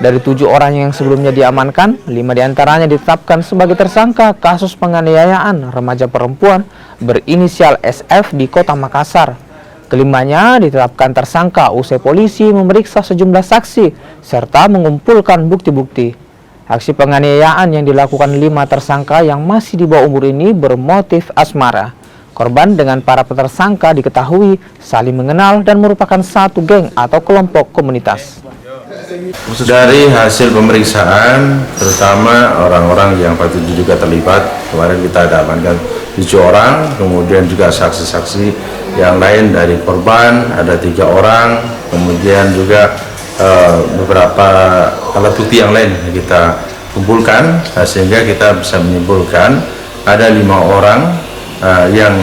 Dari 7 orang yang sebelumnya diamankan, 5 diantaranya ditetapkan sebagai tersangka kasus penganiayaan remaja perempuan berinisial SF di Kota Makassar. Kelimanya ditetapkan tersangka usai polisi memeriksa sejumlah saksi serta mengumpulkan bukti-bukti. Aksi penganiayaan yang dilakukan 5 tersangka yang masih di bawah umur ini bermotif asmara. Korban dengan para tersangka diketahui saling mengenal dan merupakan satu geng atau kelompok komunitas. Dari hasil pemeriksaan, terutama orang-orang yang patut diduga terlibat, kemarin kita amankan 7 orang, kemudian juga saksi-saksi yang lain dari korban ada 3 orang, kemudian juga beberapa alat bukti yang lain yang kita kumpulkan, sehingga kita bisa menyimpulkan ada 5 orang yang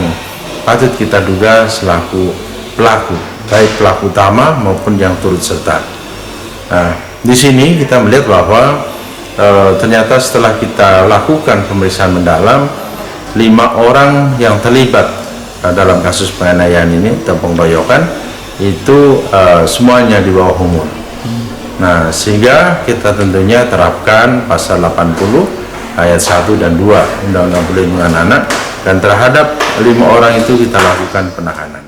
patut kita duga selaku pelaku, baik pelaku utama maupun yang turut serta. Nah, di sini kita melihat bahwa ternyata setelah kita lakukan pemeriksaan mendalam, 5 orang yang terlibat dalam kasus penganiayaan ini atau pengeroyokan itu semuanya di bawah umur. Nah, sehingga kita tentunya terapkan pasal 80 ayat 1 dan 2 Undang-Undang Perlindungan Anak, dan terhadap 5 orang itu kita lakukan penahanan.